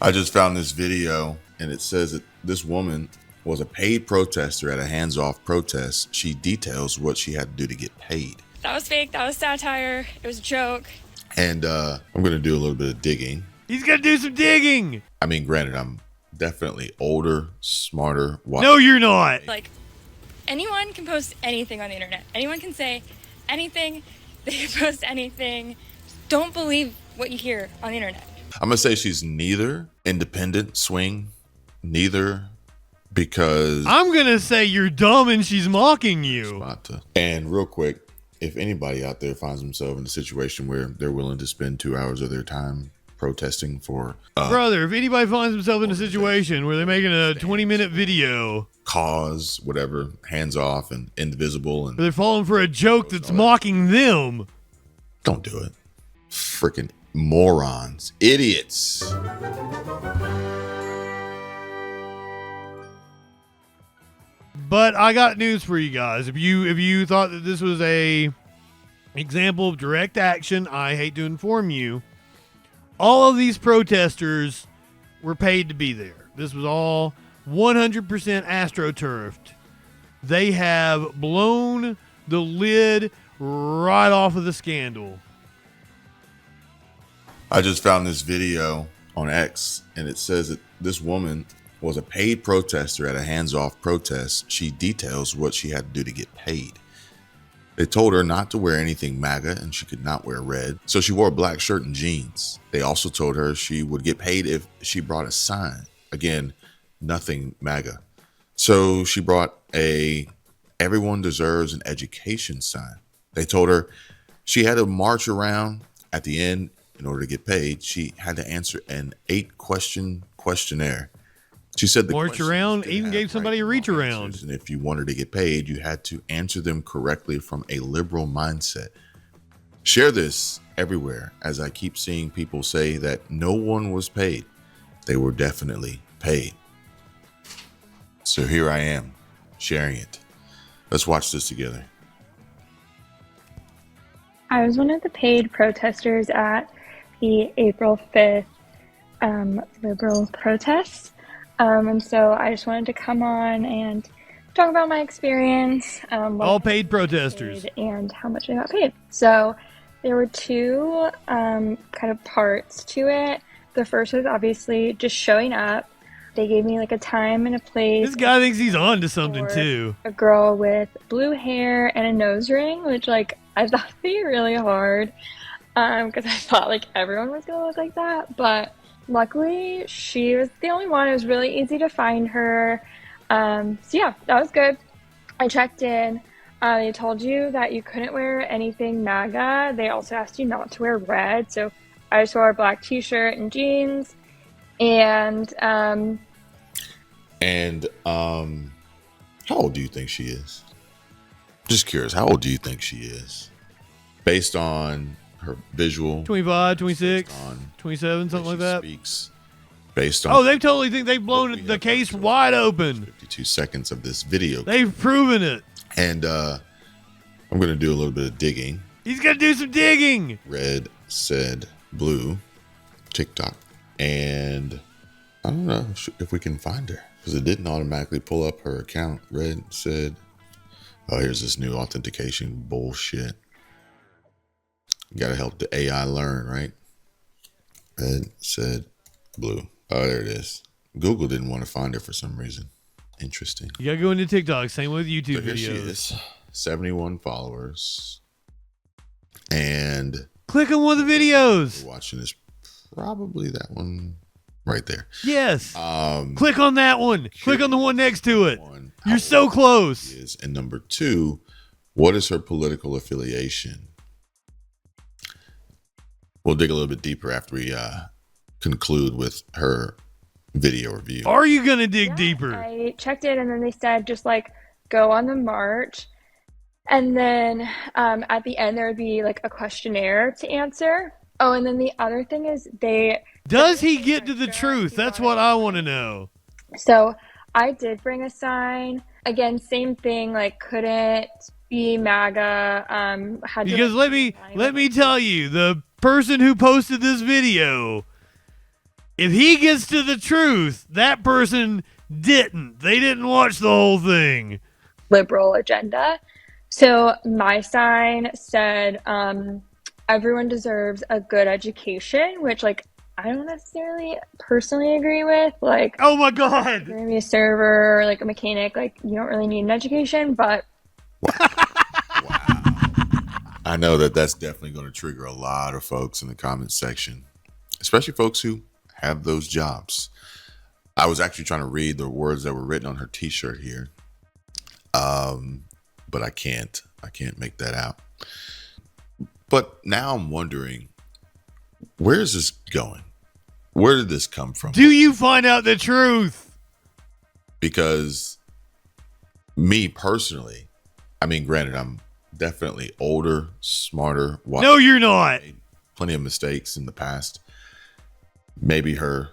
I just found this video and it says that this woman was a paid protester at a hands-off protest. She details what she had to do to get paid. That was fake. That was satire. It was a joke. And I'm going to do a little bit of digging. He's going to do some digging. I mean, granted, I'm definitely older, smarter. No, you're not. Like, anyone can post anything on the internet. Anyone can say anything. They can post anything. Don't believe what you hear on the internet. I'm going to say she's neither independent swing, neither because... I'm going to say you're dumb and she's mocking you. And real quick, if anybody out there finds themselves in a situation where they're willing to spend 2 hours of their time protesting for... Brother, if anybody finds themselves in a situation where they're making a 20-minute video... Cause, whatever, hands off and indivisible. And they're falling for a joke that's mocking them. Don't do it. Freaking morons. Idiots. But I got news for you guys. If you thought that this was a example of direct action, I hate to inform you. All of these protesters were paid to be there. This was all 100% astroturfed. They have blown the lid right off of the scandal. I just found this video on X and it says that this woman was a paid protester at a hands-off protest. She details what she had to do to get paid. They told her not to wear anything MAGA and she could not wear red. So she wore a black shirt and jeans. They also told her she would get paid if she brought a sign. Again, nothing MAGA. So she brought a "Everyone deserves an education" sign. They told her she had to march around at the end in order to get paid. She had to answer an 8-question questionnaire. She said the march around, even gave somebody a reach around. And if you wanted to get paid, you had to answer them correctly from a liberal mindset. Share this everywhere, as I keep seeing people say that no one was paid. They were definitely paid. So here I am, sharing it. Let's watch this together. I was one of the paid protesters at the April 5th liberal protests. And so I just wanted to come on and talk about my experience. All paid protesters. And how much I got paid. So there were two kind of parts to it. The first was obviously just showing up. They gave me like a time and a place. This guy thinks he's on to something too. A girl with blue hair and a nose ring, which like I thought would be really hard because I thought like everyone was going to look like that. But luckily she was the only one. It was really easy to find her. So yeah, that was good. I checked in. They told you that you couldn't wear anything MAGA. They also asked you not to wear red. So I just wore a black t-shirt and jeans. And how old do you think she is? Just curious, how old do you think she is? Based on her visual. 25, 26, 27, something like that. Speaks. Based on. Oh, they totally think they've blown the case wide open. 52 seconds of this video. They've proven it. And I'm going to do a little bit of digging. He's going to do some digging. Red said blue. TikTok. And I don't know if we can find her because it didn't automatically pull up her account. Red said, oh, here's this new authentication bullshit. You got to help the AI learn, right? Red said blue. Oh, there it is. Google didn't want to find her for some reason. Interesting. You got to go into TikTok. Same with YouTube so here videos. She is. 71 followers. And click on one of the videos. Watching this. Probably that one right there. Yes. Click on that one. Click on the one next to it. You're so close. And number 2, what is her political affiliation? We'll dig a little bit deeper after we conclude with her video review. Are you going to dig deeper? I checked in and then they said just like go on the march. And then at the end there would be like a questionnaire to answer. Oh, and then the other thing is does he get to the truth? That's what I want to know. So I did bring a sign. Again, same thing, like couldn't be MAGA. Because let me tell you, the person who posted this video If he gets to the truth, that person didn't. They didn't watch the whole thing. Liberal agenda. So my sign said, everyone deserves a good education, which like I don't necessarily personally agree with. Like, oh my God, you're gonna be a server or like a mechanic, like you don't really need an education, but Wow. I know that that's definitely going to trigger a lot of folks in the comments section, especially folks who have those jobs. I was actually trying to read the words that were written on her t-shirt here. But I can't make that out. But now I'm wondering, where is this going? Where did this come from? do you find out the truth? Because me personally, I mean, granted, I'm definitely older, smarter. No, you're not. Made plenty of mistakes in the past. Maybe her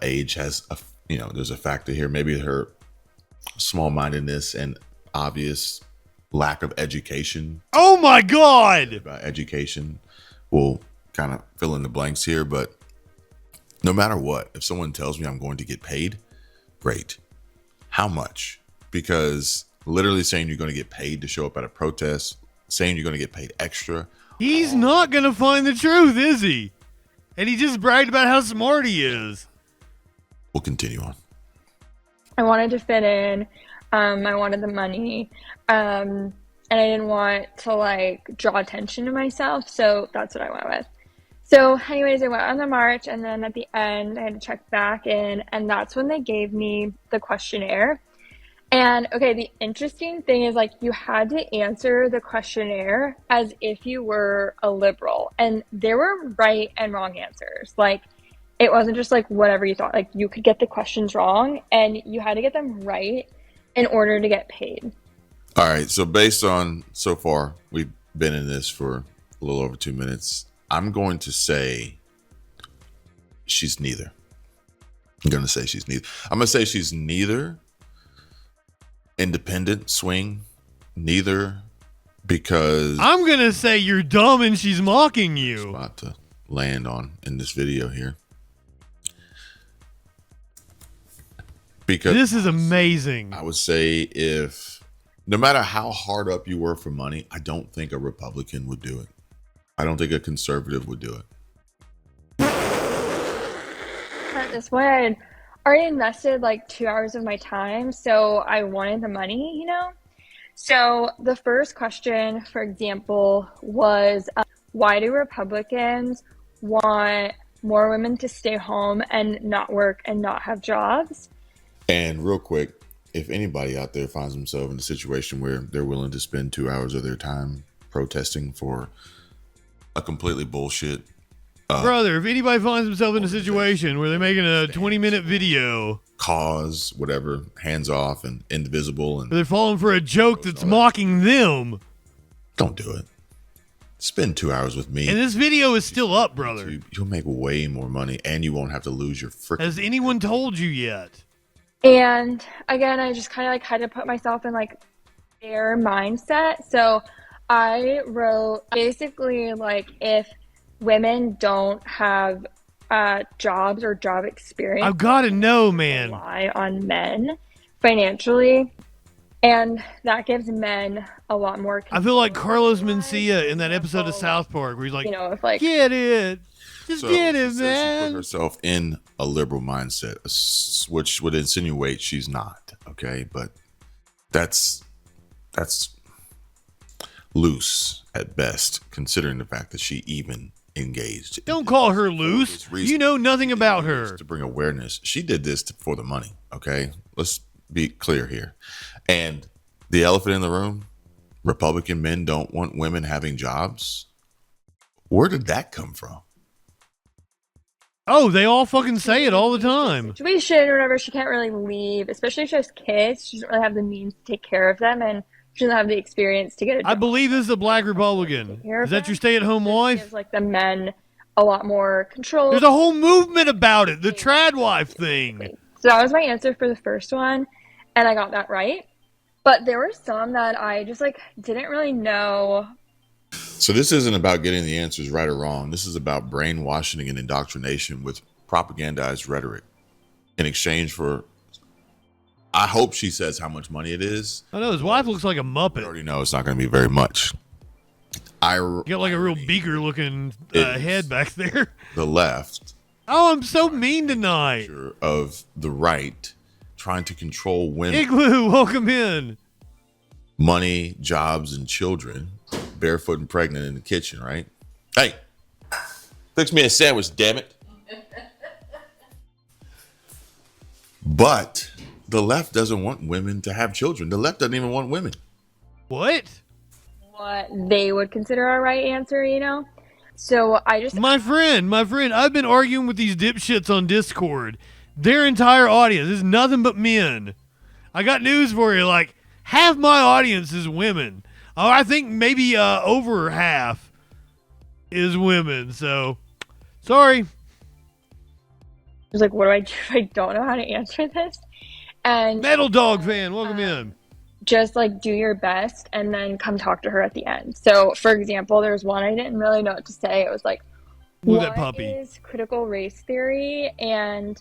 age has there's a factor here. Maybe her small-mindedness and obvious lack of education. Oh my God. About education will kind of fill in the blanks here, but no matter what, if someone tells me I'm going to get paid, great. How much? Because literally saying you're going to get paid to show up at a protest, saying you're going to get paid extra. He's not going to find the truth, is he? And he just bragged about how smart he is. We'll continue on. I wanted to fit in. I wanted the money. And I didn't want to like draw attention to myself. So that's what I went with. So anyways, I went on the march, and then at the end I had to check back in, and that's when they gave me the questionnaire. And okay, the interesting thing is like you had to answer the questionnaire as if you were a liberal, and there were right and wrong answers. Like it wasn't just like whatever you thought. Like you could get the questions wrong and you had to get them right in order to get paid. All right. So based on so far, we've been in this for a little over 2 minutes. I'm going to say she's neither. I'm going to say she's neither. I'm going to say she's neither independent swing, neither, because I'm going to say you're dumb and she's mocking you. About to land on in this video here. Because this is amazing. I would say if no matter how hard up you were for money, I don't think a Republican would do it. I don't think a conservative would do it. At this point, I had already invested like 2 hours of my time, so I wanted the money, you know? So the first question, for example, was why do Republicans want more women to stay home and not work and not have jobs? And real quick, if anybody out there finds themselves in a situation where they're willing to spend 2 hours of their time protesting for a completely bullshit brother, if anybody finds themselves in a situation where they're making a 20-minute video cause, whatever, hands off and indivisible, and they're falling for a joke that's mocking them, don't do it. Spend 2 hours with me. And this video is still up, brother. You'll make way more money and you won't have to lose your freaking. Has anyone told you yet? And again, I just kind of like had to put myself in like their mindset. So I wrote basically like if women don't have jobs or job experience, I've got to know, man. Rely on men financially, and that gives men a lot more control. I feel like Carlos Mencia in that episode of South Park where he's like, you know, if like get it, just get it, she says man. she put herself in a liberal mindset, which would insinuate she's not. Okay, but that's loose at best, considering the fact that she even engaged. Don't call her loose. You know nothing about her. To bring awareness, she did this for the money. Okay, let's be clear here. And the elephant in the room: Republican men don't want women having jobs. Where did that come from? Oh, they all fucking say it all the time. Situation or whatever, she can't really leave, especially if she has kids. She doesn't really have the means to take care of them, and she doesn't have the experience to get a job. I believe this is a black Republican. Is that your stay-at-home wife? Gives like the men a lot more control. There's a whole movement about it, the trad wife thing. So that was my answer for the first one, and I got that right. But there were some that I just like didn't really know. So this isn't about getting the answers right or wrong. This is about brainwashing and indoctrination with propagandized rhetoric in exchange for, I hope she says how much money it is. I know his wife looks like a I Muppet. already know it's not going to be very much. You got like a real beaker looking head back there. The left. Oh, I'm so mean tonight. Of the right trying to control women. Igloo, welcome in. Money, jobs, and children. Barefoot and pregnant in the kitchen, right? Hey, fix me a sandwich, damn it. But the left doesn't want women to have children. The left doesn't even want women. What? What they would consider our right answer, you know? So I just... My friend, I've been arguing with these dipshits on Discord. Their entire audience is nothing but men. I got news for you, like, half my audience is women. Oh, I think maybe over half is women, so sorry. I was like, what do I do if I don't know how to answer this? And Metal Dog fan, welcome in. Just like do your best and then come talk to her at the end. So for example, there's one I didn't really know what to say. It was like, what is critical race theory and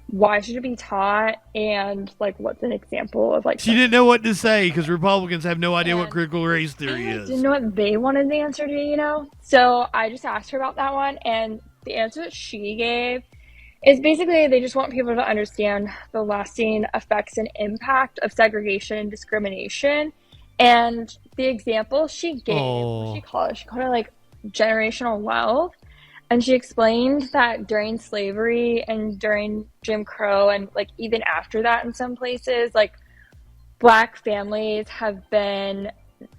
why should it be taught, and like what's an example of like... She didn't know what to say because Republicans have no idea what critical race theory is. Didn't know what they wanted the answer to, you know? So I just asked her about that one, and the answer that she gave is basically they just want people to understand the lasting effects and impact of segregation and discrimination. And the example she gave, what she called it like generational wealth. And she explained that during slavery and during Jim Crow and like even after that in some places, like Black families have been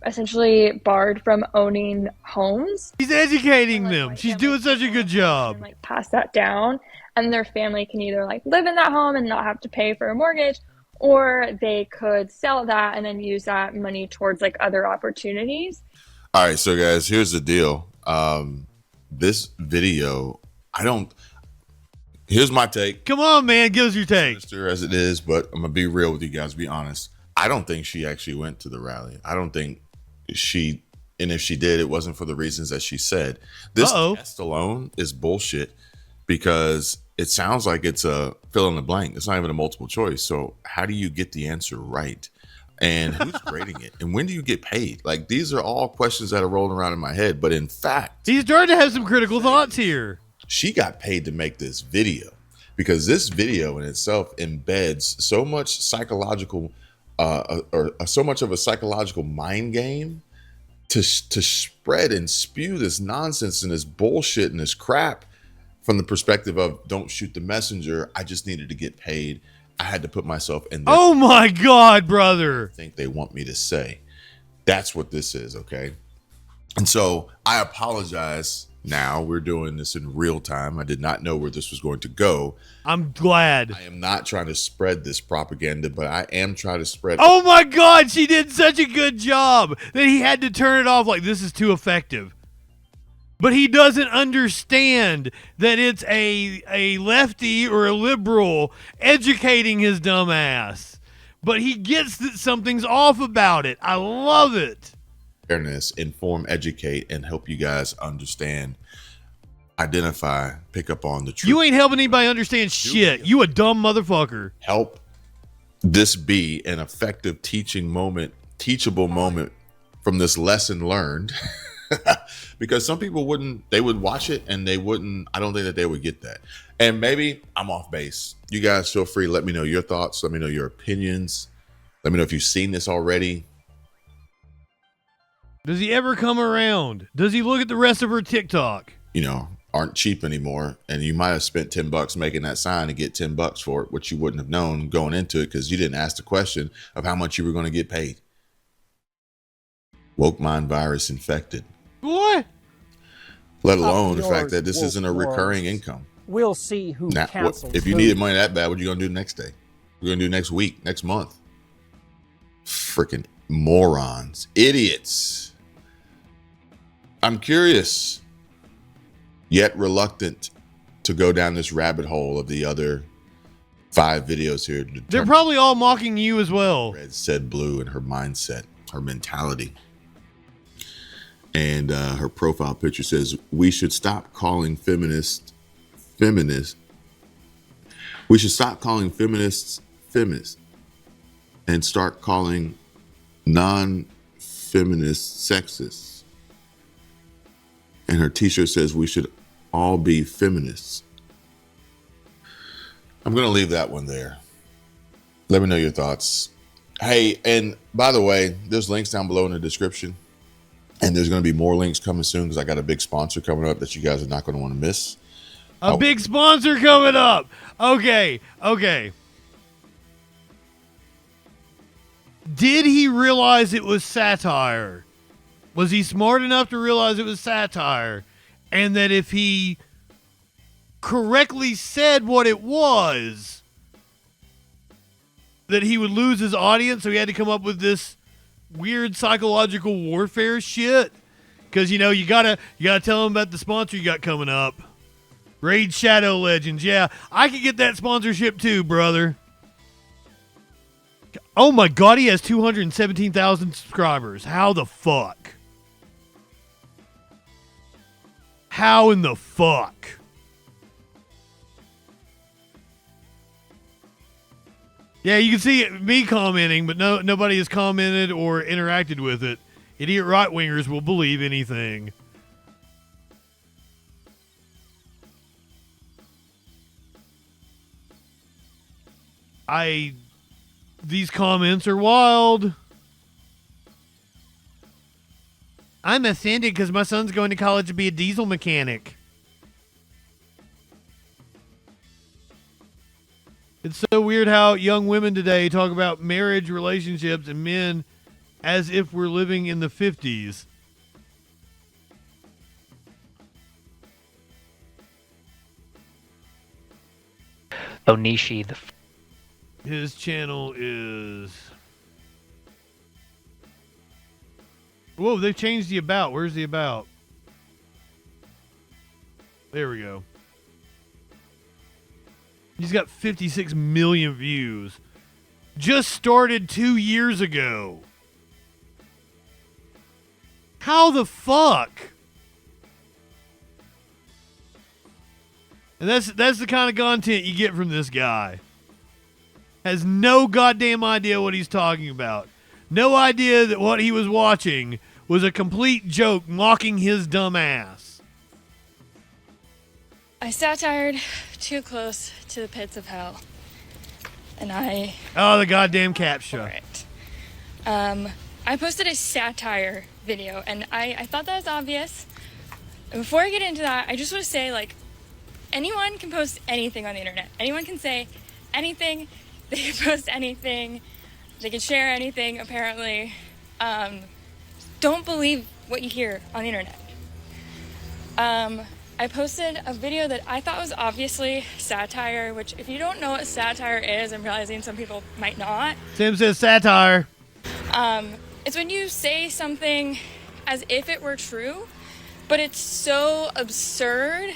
essentially barred from owning homes. She's educating them. She's doing such a good job. And, like pass that down, and their family can either like live in that home and not have to pay for a mortgage, or they could sell that and then use that money towards like other opportunities. All right, so guys, here's the deal. This video, here's my take. Come on, man, give us your take. Sinister as it is, but I'm gonna be real with you guys, be honest. I don't think she actually went to the rally. I don't think she, and if she did, it wasn't for the reasons that she said. This test alone is bullshit because it sounds like it's a fill in the blank. It's not even a multiple choice. So how do you get the answer right? And who's grading it? And when do you get paid? Like, these are all questions that are rolling around in my head. But in fact, he's starting to have some critical thoughts here. She got paid to make this video because this video in itself embeds so much psychological, or so much of a psychological mind game to spread and spew this nonsense and this bullshit and this crap from the perspective of don't shoot the messenger. I just needed to get paid. I had to put myself in there. Oh my God, brother. I think they want me to say. That's what this is, okay? And so I apologize now. We're doing this in real time. I did not know where this was going to go. I'm glad. I am not trying to spread this propaganda, but I am trying to spread... Oh my God, she did such a good job that he had to turn it off like this is too effective. But he doesn't understand that it's a lefty or a liberal educating his dumb ass. But he gets that something's off about it. I love it. Fairness, inform, educate, and help you guys understand, identify, pick up on the truth. You ain't helping anybody understand shit. You a dumb motherfucker. Help this be an effective teaching moment, teachable moment from this lesson learned. Because some people would watch it and they wouldn't, I don't think that they would get that. And maybe I'm off base. You guys feel free to let me know your thoughts. Let me know your opinions. Let me know if you've seen this already. Does he ever come around? Does he look at the rest of her TikTok? You know, aren't cheap anymore. And you might have spent $10 making that sign and get $10 for it, which you wouldn't have known going into it because you didn't ask the question of how much you were going to get paid. Woke mind virus infected. What? Let alone the fact that this isn't a recurring income. We'll see who cancels. If you needed money that bad, what are you going to do next day? We're going to do next week, next month. Freaking morons, idiots. I'm curious, yet reluctant to go down this rabbit hole of the other 5 videos here. They're probably all mocking you as well. Red said blue and her mindset, her mentality. And her profile picture says, we should stop calling feminists feminists. We should stop calling feminists feminists and start calling non-feminists sexist. And her t-shirt says we should all be feminists. I'm going to leave that one there. Let me know your thoughts. Hey, and by the way, there's links down below in the description. And there's going to be more links coming soon because I got a big sponsor coming up that you guys are not going to want to miss. A big sponsor coming up. Okay. Did he realize it was satire? Was he smart enough to realize it was satire? And that if he correctly said what it was, that he would lose his audience, so he had to come up with this weird psychological warfare shit? Because, you gotta tell him about the sponsor you got coming up. Raid Shadow Legends. Yeah, I could get that sponsorship too, brother. Oh my God, he has 217,000 subscribers. How the fuck? How in the fuck? Yeah, you can see me commenting, but nobody has commented or interacted with it. Idiot right-wingers will believe anything. These comments are wild. I'm offended because my son's going to college to be a diesel mechanic. It's so weird how young women today talk about marriage, relationships, and men as if we're living in the 50s. Onishi, His channel is... Whoa, they've changed the about. Where's the about? There we go. He's got 56 million views. Just started 2 years ago. How the fuck? And that's the kind of content you get from this guy. Has no goddamn idea what he's talking about. No idea that what he was watching was a complete joke mocking his dumb ass. I satired too close to the pits of hell. And Oh, the goddamn captcha. for it. I posted a satire video, and I thought that was obvious. And before I get into that, I just want to say, like, anyone can post anything on the internet. Anyone can say anything. They can post anything. They can share anything, apparently. Don't believe what you hear on the internet. I posted a video that I thought was obviously satire, which if you don't know what satire is, I'm realizing some people might not. Tim says satire. It's when you say something as if it were true, but it's so absurd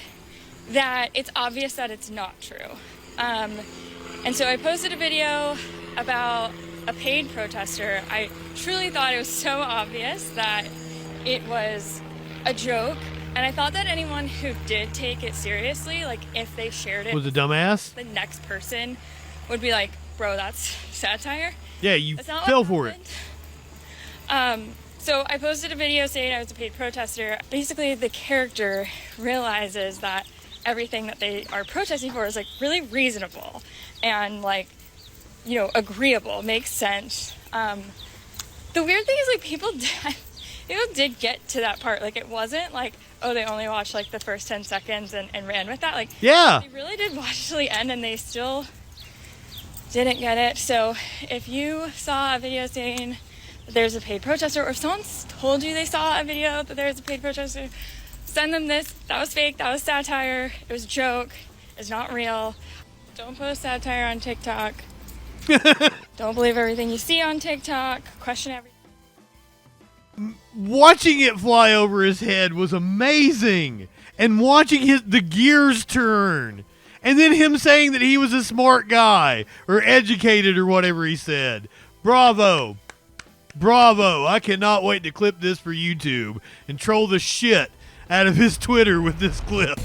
that it's obvious that it's not true. And so I posted a video about a paid protester. I truly thought it was so obvious that it was a joke. And I thought that anyone who did take it seriously, like if they shared it, Was a dumbass? the next person would be like, bro, that's satire. Yeah, you That's not fell what for it. happened. So I posted a video saying I was a paid protester. Basically, the character realizes that everything that they are protesting for is like really reasonable and like, you know, agreeable, makes sense. The weird thing is like people did get to that part. Like it wasn't like, oh, they only watched like the first 10 seconds and ran with that. Like, Yeah. they really did watch till the end and they still didn't get it. So if you saw a video saying that there's a paid protester, or if someone's told you they saw a video that there's a paid protester, send them this. That was fake. That was satire. It was a joke. It's not real. Don't post satire on TikTok. Don't believe everything you see on TikTok. Question everything. Watching it fly over his head was amazing. And watching the gears turn. And then him saying that he was a smart guy or educated or whatever he said. Bravo. Bravo. I cannot wait to clip this for YouTube and troll the shit out of his Twitter with this clip.